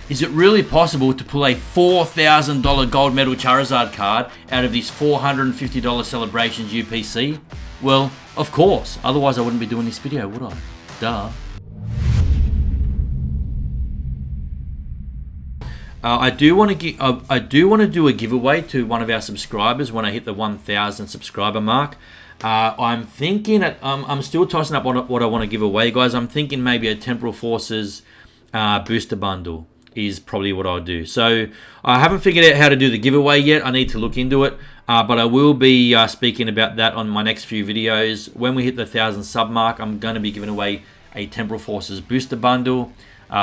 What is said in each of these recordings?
Is it really possible to pull a $4,000 gold medal Charizard card out of this $450 Celebrations UPC? Well, of course. Otherwise, I wouldn't be doing this video, would I? Duh. I do want to do a giveaway to one of our subscribers when I hit the 1,000 subscriber mark. I'm thinking I'm still tossing up what I want to give away, guys. I'm thinking maybe a Temporal Forces booster bundle is probably what I'll do. So I haven't figured out how to do the giveaway yet. I need to look into it, but I will be speaking about that on my next few videos. When we hit the 1,000 sub mark, I'm going to be giving away a Temporal Forces booster bundle.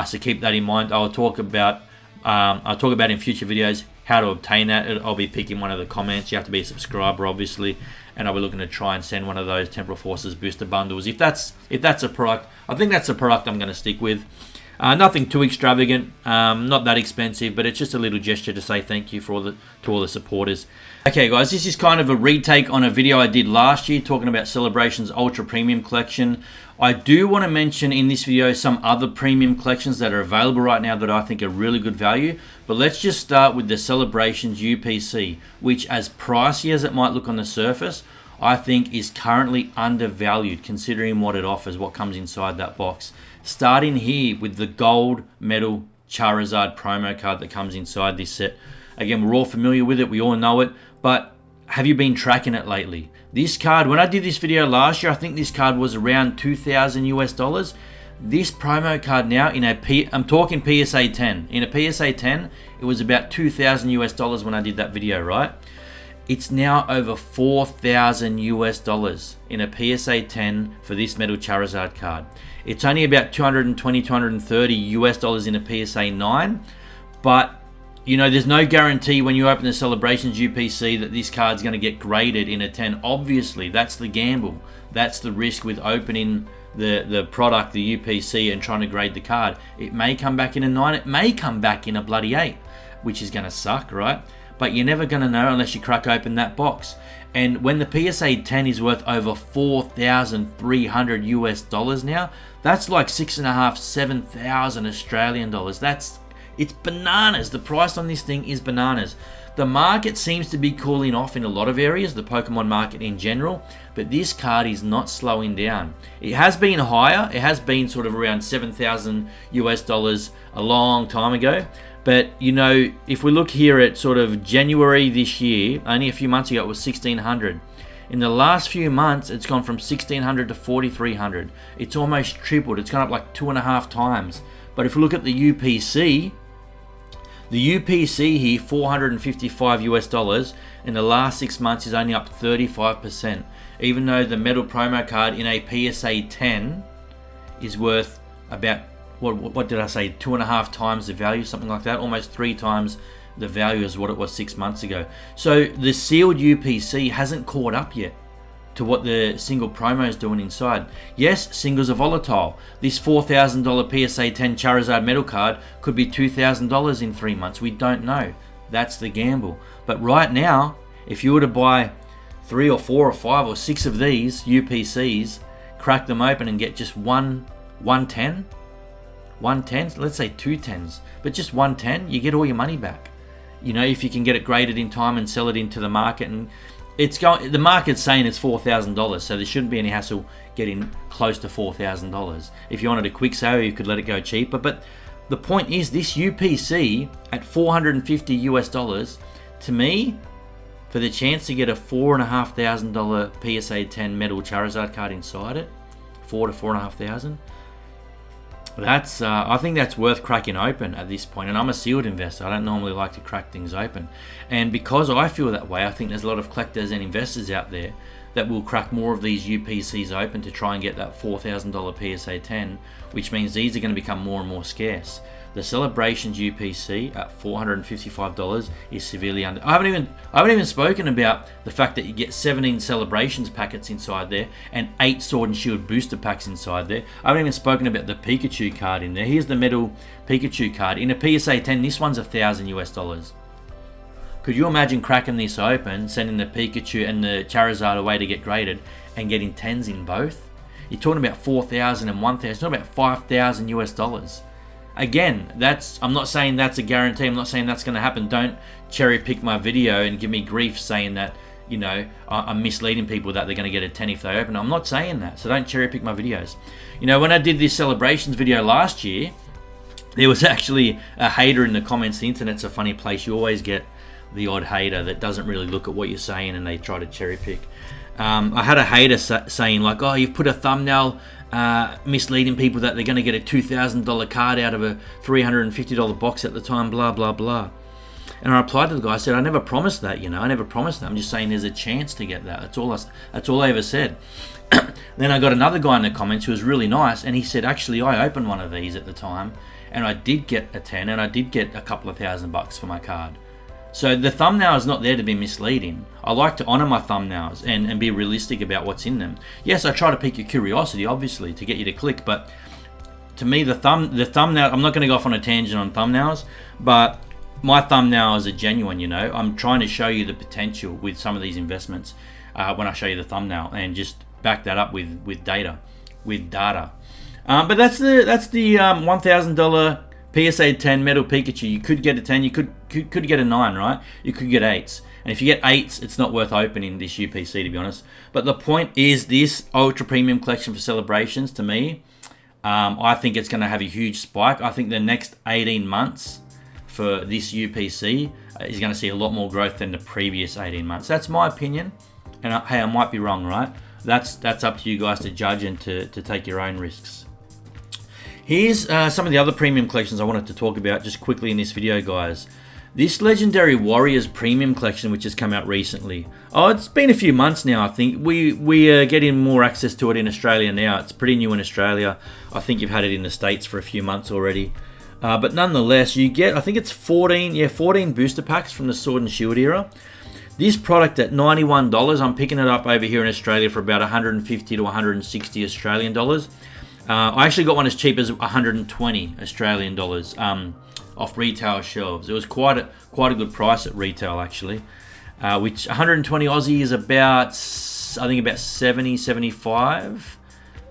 So keep that in mind. I'll talk about in future videos how to obtain that. I'll be picking one of the comments. You have to be a subscriber, obviously, and I'll be looking to try and send one of those Temporal Forces booster bundles. If that's a product, I think that's a product I'm going to stick with. Nothing too extravagant, not that expensive, but it's just a little gesture to say thank you to all the supporters. Okay, guys, this is kind of a retake on a video I did last year talking about Celebrations Ultra Premium Collection. I do want to mention in this video some other premium collections that are available right now that I think are really good value. But let's just start with the Celebrations UPC, which, as pricey as it might look on the surface, I think is currently undervalued considering what it offers, what comes inside that box. Starting here with the gold medal Charizard promo card that comes inside this set. Again, we're all familiar with it, we all know it, but have you been tracking it lately? This card, when I did this video last year, I think this card was around $2,000 US. This promo card now I'm talking PSA 10. In a PSA 10, it was about $2,000 US when I did that video, right? It's now over $4,000 US in a PSA 10 for this Metal Charizard card. It's only about $220, $230 US in a PSA 9, but you know, there's no guarantee when you open the Celebrations UPC that this card's going to get graded in a 10. Obviously, that's the gamble. That's the risk with opening the product, the UPC, and trying to grade the card. It may come back in a 9. It may come back in a bloody 8, which is going to suck, right? But you're never going to know unless you crack open that box. And when the PSA 10 is worth over $4,300 US now, that's like 6,500, 7,000 Australian dollars. It's bananas. The price on this thing is bananas. The market seems to be cooling off in a lot of areas, the Pokemon market in general, but this card is not slowing down. It has been higher. It has been sort of around 7,000 US a long time ago. But, you know, if we look here at sort of January this year, only a few months ago, it was 1,600. In the last few months, it's gone from 1,600 to 4,300. It's almost tripled. It's gone up like 2.5 times. But if we look at the UPC here, $455 US, in the last 6 months is only up 35%. Even though the metal promo card in a PSA 10 is worth about, what did I say, 2.5 times the value, something like that, almost 3 times the value as what it was 6 months ago. So the sealed UPC hasn't caught up yet to what the single promo is doing inside. Yes, singles are volatile. This $4,000 PSA 10 Charizard metal card could be $2,000 in 3 months. We don't know. That's the gamble. But right now, if you were to buy 3 or 4 or 5 or 6 of these UPCs, crack them open and get just 110, let's say 2 10s, but just 110, you get all your money back. You know, if you can get it graded in time and sell it into the market, and the market's saying it's $4,000, so there shouldn't be any hassle getting close to $4,000. If you wanted a quick sale, you could let it go cheaper. But the point is, this UPC at $450 US, to me, for the chance to get a $4,500 PSA 10 metal Charizard card inside it, $4,000 to $4,500. I think that's worth cracking open at this point. And I'm a sealed investor. I don't normally like to crack things open. And because I feel that way, I think there's a lot of collectors and investors out there that will crack more of these UPCs open to try and get that $4,000 PSA 10, which means these are going to become more and more scarce. The Celebrations UPC at $455 is severely under. I haven't even spoken about the fact that you get 17 Celebrations packets inside there and 8 Sword and Shield booster packs inside there. I haven't even spoken about the Pikachu card in there. Here's the metal Pikachu card. In a PSA 10, this one's $1,000 US. Could you imagine cracking this open, sending the Pikachu and the Charizard away to get graded, and getting 10s in both? You're talking about $4,000 and $1,000. You're talking about $5,000 US. again, I'm not saying that's a guarantee. I'm not saying that's going to happen. Don't cherry pick my video and give me grief saying that, you know, I'm misleading people that they're going to get a 10 if they open. I'm not saying that, so don't cherry pick my videos. You know, when I did this celebrations video last year, there was actually a hater in the comments. The internet's a funny place. You always get the odd hater that doesn't really look at what you're saying and they try to cherry pick. I had a hater saying like, oh, you've put a thumbnail misleading people that they're going to get a $2,000 card out of a $350 box at the time, blah, blah, blah. And I replied to the guy, I said, I never promised that, you know, I never promised that. I'm just saying there's a chance to get that. That's all I ever said. Then I got another guy in the comments who was really nice, and he said, actually, I opened one of these at the time, and I did get a 10, and I did get a couple of $1,000 for my card. So the thumbnail is not there to be misleading. I like to honor my thumbnails and be realistic about what's in them. Yes, I try to pique your curiosity, obviously, to get you to click, but to me, the thumbnail, I'm not going to go off on a tangent on thumbnails, but my thumbnails are genuine, you know. I'm trying to show you the potential with some of these investments when I show you the thumbnail, and just back that up with data. But that's the $1,000 PSA 10 Metal Pikachu. You could get a 10, you could get a 9, right? You could get 8s. And if you get 8s, it's not worth opening this UPC, to be honest. But the point is, this ultra premium collection for celebrations, to me, I think it's going to have a huge spike. I think the next 18 months for this UPC is going to see a lot more growth than the previous 18 months. That's my opinion. And hey, I might be wrong, right? That's up to you guys to judge and to take your own risks. Here's some of the other premium collections I wanted to talk about just quickly in this video, guys. This Legendary Warriors premium collection, which has come out recently. Oh, it's been a few months now, I think. We are getting more access to it in Australia now. It's pretty new in Australia. I think you've had it in the States for a few months already. But nonetheless, you get, I think it's 14 booster packs from the Sword and Shield era. This product at $91, I'm picking it up over here in Australia for about 150 to 160 Australian dollars. I actually got one as cheap as 120 Australian dollars off retail shelves. It was quite a good price at retail, actually, which 120 Aussie is about, I think, about 70, 75,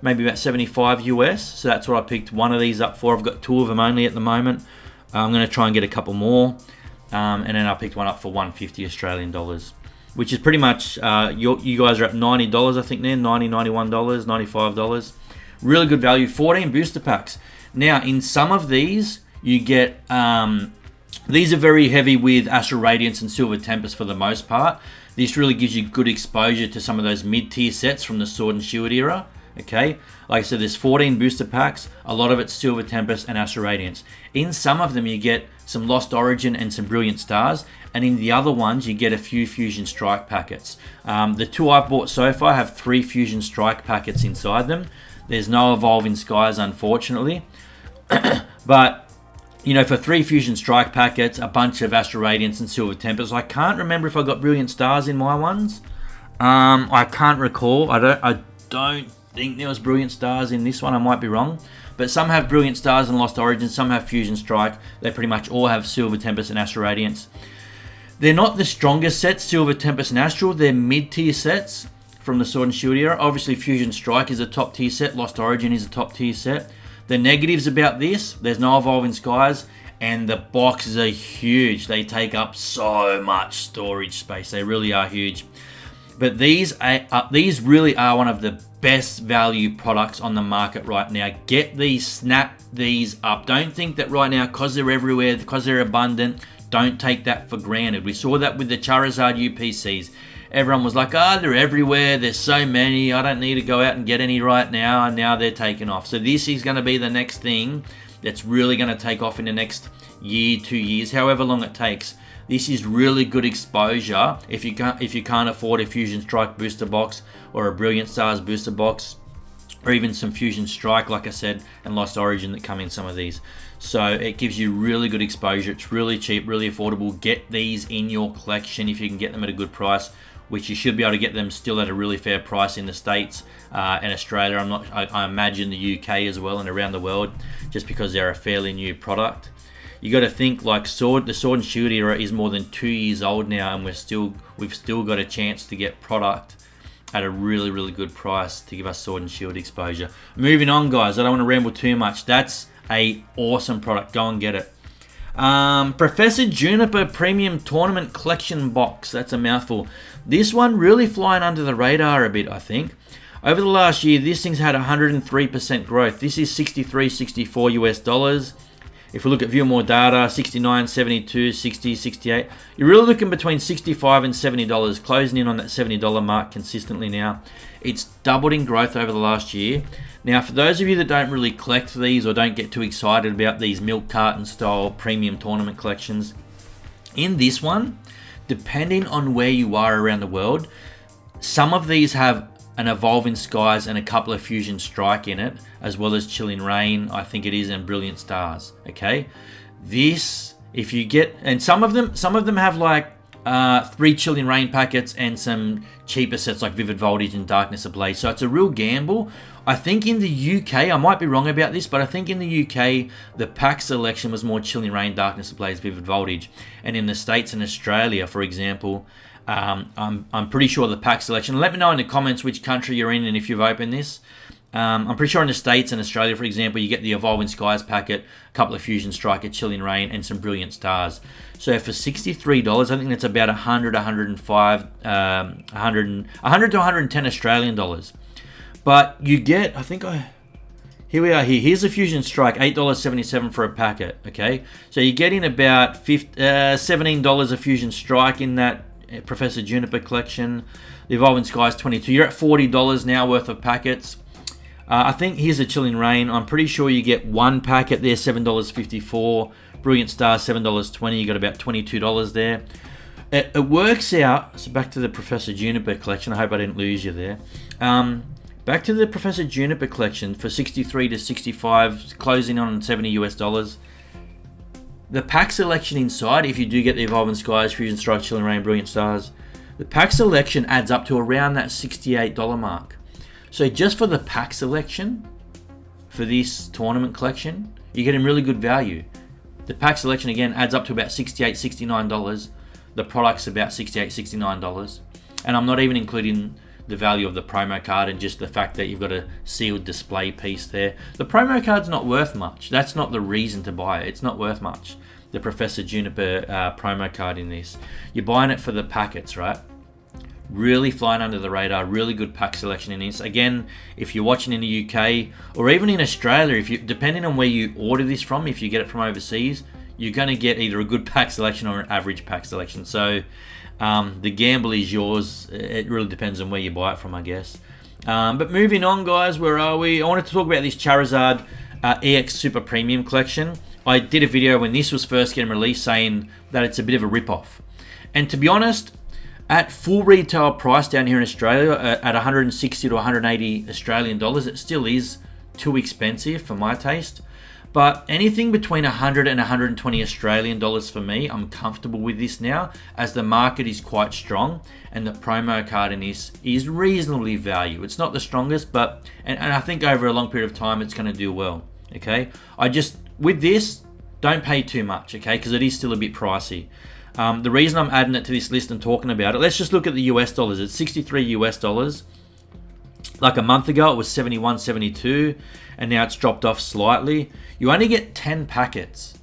maybe about 75 US. So that's what I picked one of these up for. I've got 2 of them only at the moment. I'm going to try and get a couple more. And then I picked one up for 150 Australian dollars, which is pretty much, you guys are at $90, I think, there, $90, $91, $95. Really good value. 14 booster packs. Now, in some of these, you get, these are very heavy with Astral Radiance and Silver Tempest for the most part. This really gives you good exposure to some of those mid-tier sets from the Sword and Shield era. Okay, like I said, there's 14 booster packs. A lot of it's Silver Tempest and Astral Radiance. In some of them, you get some Lost Origin and some Brilliant Stars. And in the other ones, you get a few Fusion Strike packets. The 2 I've bought so far have 3 Fusion Strike packets inside them. There's no Evolving Skies, unfortunately. But, you know, for 3 Fusion Strike packets, a bunch of Astral Radiance and Silver Tempest. I can't remember if I got Brilliant Stars in my ones. I can't recall. I don't think there was Brilliant Stars in this one. I might be wrong. But some have Brilliant Stars and Lost Origin. Some have Fusion Strike. They pretty much all have Silver Tempest and Astral Radiance. They're not the strongest sets, Silver Tempest and Astral. They're mid-tier sets from the Sword and Shield era. Obviously, Fusion Strike is a top-tier set. Lost Origin is a top-tier set. The negatives about this, there's no Evolving Skies, and the boxes are huge. They take up so much storage space. They really are huge. But these really are one of the best value products on the market right now. Get these, snap these up. Don't think that right now, because they're everywhere, because they're abundant, don't take that for granted. We saw that with the Charizard UPCs. Everyone was like, they're everywhere. There's so many. I don't need to go out and get any right now. And now they're taking off. So this is going to be the next thing that's really going to take off in the next year, 2 years, however long it takes. This is really good exposure if you can't afford a Fusion Strike booster box or a Brilliant Stars booster box, or even some Fusion Strike, like I said, and Lost Origin that come in some of these. So it gives you really good exposure. It's really cheap, really affordable. Get these in your collection if you can get them at a good price, which you should be able to get them still at a really fair price in the States and Australia. I imagine the UK as well and around the world, just because they're a fairly new product. You got to think, like, the Sword and Shield era is more than 2 years old now, and we've still got a chance to get product at a really good price to give us Sword and Shield exposure. Moving on, guys, I don't want to ramble too much. That's a awesome product. Go and get it. Professor Juniper Premium Tournament Collection Box. That's a mouthful. This one really flying under the radar a bit, I think. Over the last year, this thing's had 103% growth. This is 63, 64 US dollars. If we look at view more data, 69, 72, 60, 68. You're really looking between $65 and $70, closing in on that $70 mark consistently now. It's doubled in growth over the last year. Now, for those of you that don't really collect these or don't get too excited about these milk carton style premium tournament collections, in this one, depending on where you are around the world, some of these have an Evolving Skies and a couple of Fusion Strike in it, as well as Chilling Rain, I think it is, and Brilliant Stars. Okay, this, if you get, and some of them have like 3 Chilling Rain packets and some cheaper sets like Vivid Voltage and Darkness Ablaze. So it's a real gamble. I think in the UK, I might be wrong about this, but I think in the UK, the pack selection was more Chilling Rain, Darkness Ablaze, Vivid Voltage. And in the States and Australia, for example, I'm pretty sure the pack selection. Let me know in the comments which country you're in and if you've opened this. I'm pretty sure in the States and Australia, for example, you get the Evolving Skies packet, a couple of Fusion Strike, a Chilling Rain, and some Brilliant Stars. So for $63, I think that's about 100 to 110 Australian dollars. But you get, here we are here. Here's a Fusion Strike, $8.77 for a packet, okay? So you're getting about $17 a Fusion Strike in that Professor Juniper collection. The Evolving Skies, $22. You're at $40 now worth of packets. I think here's a Chilling Rain. I'm pretty sure you get one packet there, $7.54. Brilliant Stars, $7.20. You got about $22 there. It works out. So back to the Professor Juniper collection. I hope I didn't lose you there. Back to the Professor Juniper collection for 63 to 65, closing on 70 US dollars. The pack selection inside, if you do get the Evolving Skies, Fusion Strike, Chilling Rain, Brilliant Stars, the pack selection adds up to around that $68 mark. So just for the pack selection for this tournament collection, you're getting really good value. The pack selection again adds up to about $68, $69. The product's about $68, $69. And I'm not even including the value of the promo card and just the fact that you've got a sealed display piece there. The promo card's not worth much. That's not the reason to buy it. It's not worth much. The Professor Juniper promo card in this. You're buying it for the packets, right? Really flying under the radar. Really good pack selection in this. Again, if you're watching in the UK or even in Australia, if you, depending on where you order this from, if you get it from overseas, you're going to get either a good pack selection or an average pack selection. So the gamble is yours. It really depends on where you buy it from, I guess. But moving on, guys, where are we? I wanted to talk about this Charizard EX Super Premium Collection. I did a video when this was first getting released saying that it's a bit of a rip-off. And to be honest, at full retail price down here in Australia, at 160 to 180 Australian dollars, it still is too expensive for my taste. But anything between 100 and 120 Australian dollars for me, I'm comfortable with this now, as the market is quite strong and the promo card in this is reasonably valued. It's not the strongest, but and I think over a long period of time it's going to do well. Okay, with this, don't pay too much, okay, because it is still a bit pricey. The reason I'm adding it to this list and talking about it, let's just look at the US dollars. It's 63 US dollars. Like a month ago, it was 71, 72, and now it's dropped off slightly. You only get 10 packets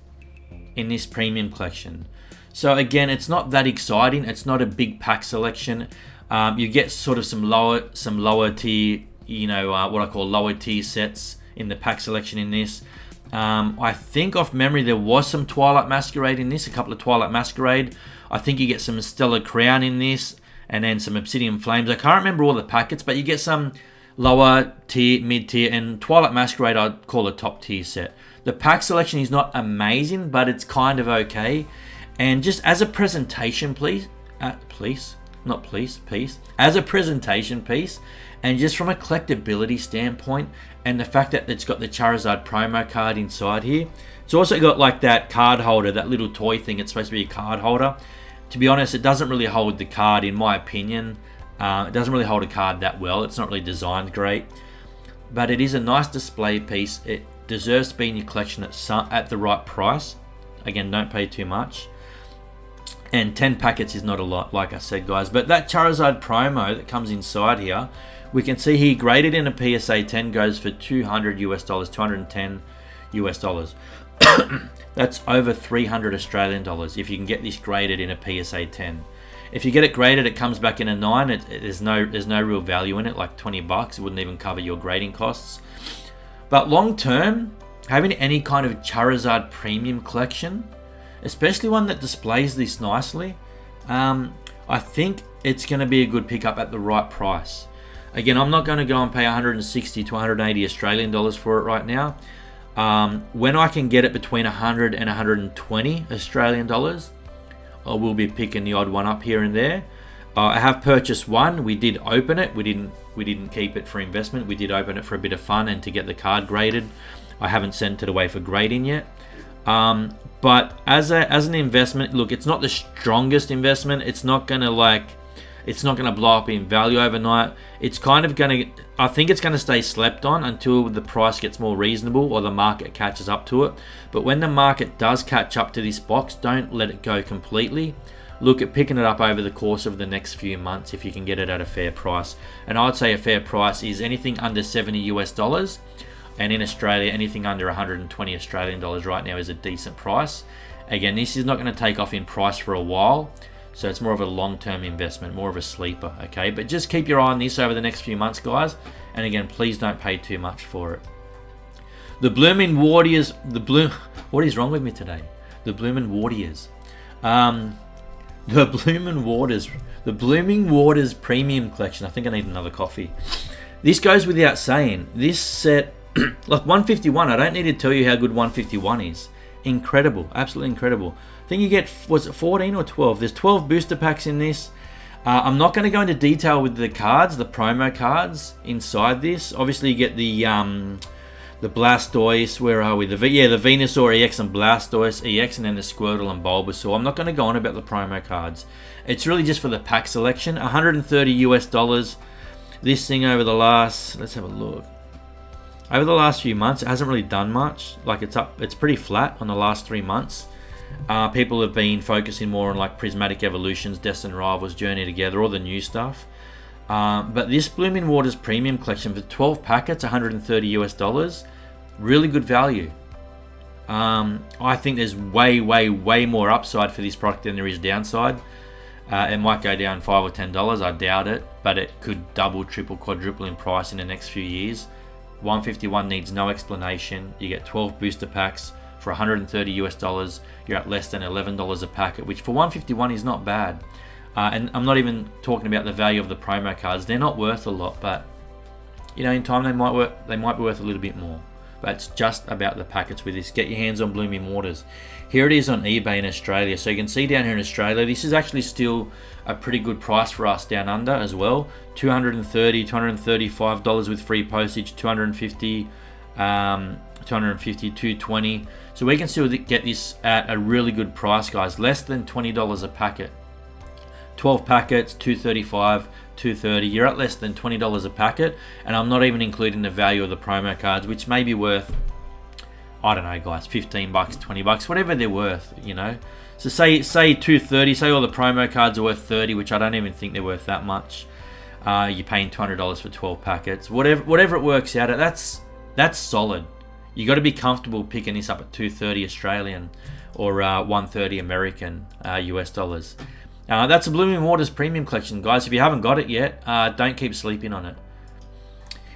in this premium collection. So again, it's not that exciting. It's not a big pack selection. You get sort of some lower tier, what I call lower tier sets in the pack selection in this. I think off memory there was some Twilight Masquerade in this, a couple of Twilight Masquerade. I think you get some Stellar Crown in this, and then some Obsidian Flames. I can't remember all the packets, but you get some lower tier, mid tier, and Twilight Masquerade I'd call a top tier set. The pack selection is not amazing, but it's kind of okay. And just as a presentation piece, as a presentation piece, and just from a collectability standpoint, and the fact that it's got the Charizard promo card inside here, it's also got like that card holder, that little toy thing. It's supposed to be a card holder. To be honest, it doesn't really hold the card, in my opinion. It doesn't really hold a card that well. It's not really designed great. But it is a nice display piece. It deserves to be in your collection at the right price. Again, don't pay too much. And 10 packets is not a lot, like I said, guys. But that Charizard promo that comes inside here, we can see here graded in a PSA 10 goes for $200 US, 210 US dollars. That's over 300 Australian dollars if you can get this graded in a PSA 10. If you get it graded, it comes back in a 9. There's no real value in it, like $20. It wouldn't even cover your grading costs. But long term, having any kind of Charizard premium collection, especially one that displays this nicely, I think it's going to be a good pickup at the right price. Again, I'm not going to go and pay 160 to 180 Australian dollars for it right now. When I can get it between 100 and 120 Australian dollars, I will be picking the odd one up here and there. I have purchased one. We did open it. We didn't keep it for investment. We did open it for a bit of fun and to get the card graded. I haven't sent it away for grading yet. But as an investment, look, it's not the strongest investment. It's not gonna blow up in value overnight. It's kind of I think it's gonna stay slept on until the price gets more reasonable or the market catches up to it. But when the market does catch up to this box, don't let it go completely. Look at picking it up over the course of the next few months if you can get it at a fair price. And I'd say a fair price is anything under 70 US dollars. And in Australia, anything under 120 Australian dollars right now is a decent price. Again, this is not going to take off in price for a while, so it's more of a long-term investment, more of a sleeper, okay? But just keep your eye on this over the next few months, guys. And again, please don't pay too much for it. The Bloomin' Warriors, what is wrong with me today? The Bloomin' Warriors. The Blooming Waters Premium Collection. I think I need another coffee. This goes without saying. This set, like 151, I don't need to tell you how good 151 is. Incredible, absolutely incredible. I think you get, was it 14 or 12? There's 12 booster packs in this. I'm not going to go into detail with the cards, the promo cards inside this. Obviously, you get the Blastoise. Where are we? The Venusaur EX and Blastoise EX, and then the Squirtle and Bulbasaur. I'm not going to go on about the promo cards. It's really just for the pack selection. 130 US dollars. This thing over the last, let's have a look. Over the last few months, it hasn't really done much. Like it's pretty flat on the last 3 months. People have been focusing more on like Prismatic Evolutions, Destined Rivals, Journey Together, all the new stuff. But this Blooming Waters Premium Collection for 12 packets, 130 US dollars, really good value. I think there's way more upside for this product than there is downside. It might go down $5 or $10. I doubt it, but it could double, triple, quadruple in price in the next few years. 151 needs no explanation. You get 12 booster packs for 130 US dollars. You're at less than $11 a packet, which for 151 is not bad. And I'm not even talking about the value of the promo cards. They're not worth a lot, but you know, in time they might be worth a little bit more. But it's just about the packets with this. Get your hands on Blooming Waters. Here it is on eBay in Australia. So you can see down here in Australia, this is actually still a pretty good price for us down under as well. $230, $235 with free postage, $250, $220. So we can still get this at a really good price, guys. Less than $20 a packet. 12 packets, $235, $230. You're at less than $20 a packet, and I'm not even including the value of the promo cards, which may be worth, I don't know, guys, $15, $20, whatever they're worth, you know. So say $230. Say all the promo cards are worth $30, which I don't even think they're worth that much. You're paying $200 for 12 packets. Whatever it works out at, that's solid. You got to be comfortable picking this up at $230 Australian or $130 American US dollars. That's a Blooming Waters Premium Collection, guys. If you haven't got it yet, don't keep sleeping on it.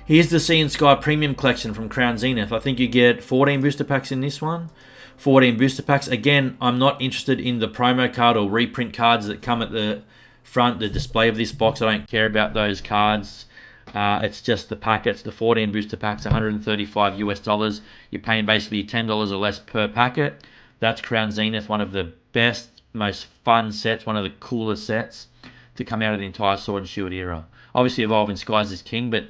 Here's the Sea and Sky Premium Collection from Crown Zenith. I think you get 14 booster packs in this one. 14 booster packs. Again, I'm not interested in the promo card or reprint cards that come at the front, the display of this box. I don't care about those cards. It's just the packets, the 14 booster packs, 135 US dollars. You're paying basically $10 or less per packet. That's Crown Zenith, one of the best, most fun sets, one of the coolest sets to come out of the entire Sword and Shield era. Obviously, Evolving Skies is king, but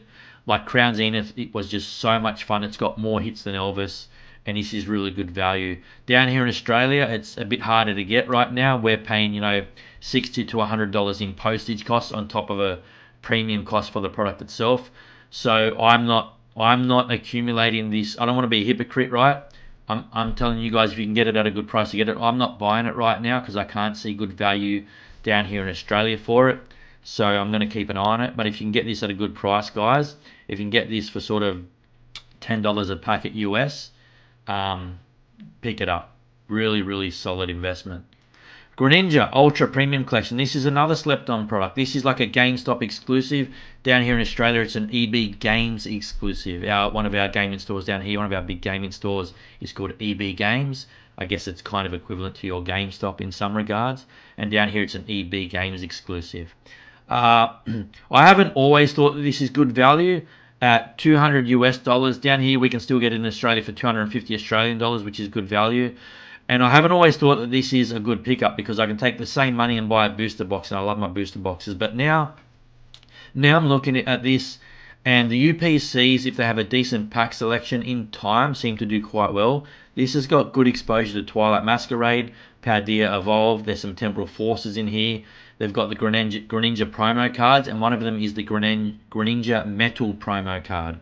like Crown Zenith, it was just so much fun. It's got more hits than Elvis, and this is really good value. Down here in Australia, it's a bit harder to get right now. We're paying, you know, $60 to $100 in postage costs on top of a premium cost for the product itself. So I'm not accumulating this. I don't want to be a hypocrite, right? I'm telling you guys, if you can get it at a good price to get it. I'm not buying it right now because I can't see good value down here in Australia for it. So I'm going to keep an eye on it. But if you can get this at a good price, guys, if you can get this for sort of $10 a packet US, pick it up. Really, really solid investment. Greninja Ultra Premium Collection. This is another slept-on product. This is like a GameStop exclusive. Down here in Australia, it's an EB Games exclusive. One of our gaming stores down here, one of our big gaming stores, is called EB Games. I guess it's kind of equivalent to your GameStop in some regards. And down here, it's an EB Games exclusive. I haven't always thought that this is good value. At $200 down here, we can still get it in Australia for 250 Australian dollars, which is good value. And I haven't always thought that this is a good pickup because I can take the same money and buy a booster box, and I love my booster boxes. But now I'm looking at this, and the UPCs, if they have a decent pack selection in time, seem to do quite well. This has got good exposure to Twilight Masquerade, Paldea Evolve. There's some Temporal Forces in here. They've got the Greninja promo cards, and one of them is the Greninja Metal promo card.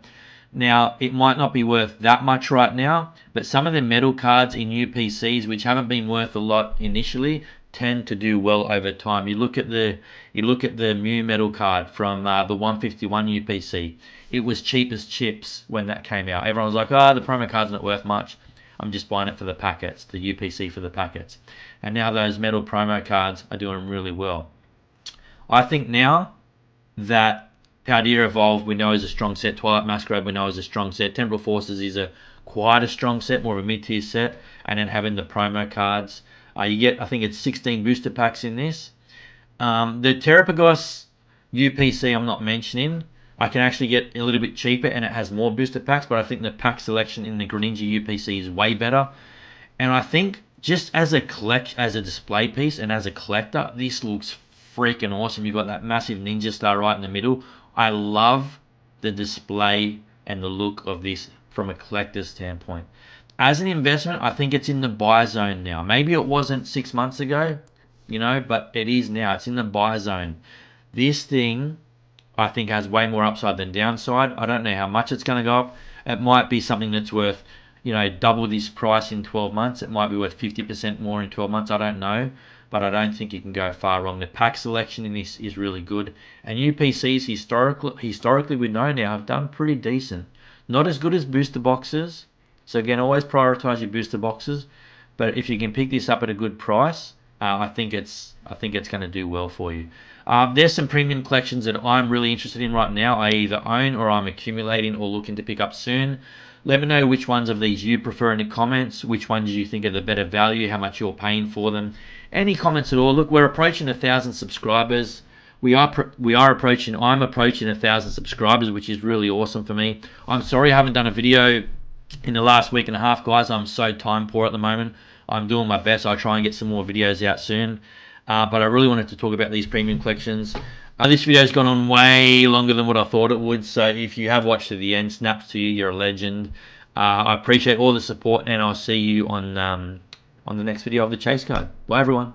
Now, it might not be worth that much right now, but some of the metal cards in UPCs, which haven't been worth a lot initially, tend to do well over time. You look at the Mew metal card from the 151 UPC. It was cheap as chips when that came out. Everyone was like, the promo card's not worth much. I'm just buying it for the packets, the UPC for the packets. And now those metal promo cards are doing really well. I think now that Paldea Evolve we know is a strong set, Twilight Masquerade we know is a strong set, Temporal Forces is quite a strong set, more of a mid-tier set, and then having the promo cards. You get, I think it's 16 booster packs in this. The Terrapagos UPC I'm not mentioning. I can actually get a little bit cheaper and it has more booster packs, but I think the pack selection in the Greninja UPC is way better. And I think just as a display piece and as a collector, this looks freaking awesome. You've got that massive ninja star right in the middle. I love the display and the look of this from a collector's standpoint. As an investment, I think it's in the buy zone now. Maybe it wasn't 6 months ago, but it is now. It's in the buy zone. This thing, I think, has way more upside than downside. I don't know how much it's going to go up. It might be something that's worth, double this price in 12 months. It might be worth 50% more in 12 months. I don't know. But I don't think you can go far wrong. The pack selection in this is really good. And UPCs, historically we know now, have done pretty decent. Not as good as booster boxes. So again, always prioritize your booster boxes. But if you can pick this up at a good price, I think it's going to do well for you. There's some premium collections that I'm really interested in right now. I either own or I'm accumulating or looking to pick up soon. Let me know which ones of these you prefer in the comments, which ones you think are the better value, how much you're paying for them. Any comments at all? Look, we're approaching 1,000 subscribers. I'm approaching 1,000 subscribers, which is really awesome for me. I'm sorry I haven't done a video in the last week and a half, guys. I'm so time poor at the moment. I'm doing my best. I'll try and get some more videos out soon. But I really wanted to talk about these premium collections. This video's gone on way longer than what I thought it would, so if you have watched to the end, snaps to you, you're a legend. I appreciate all the support, and I'll see you on the next video of the Chase Code. Bye, everyone.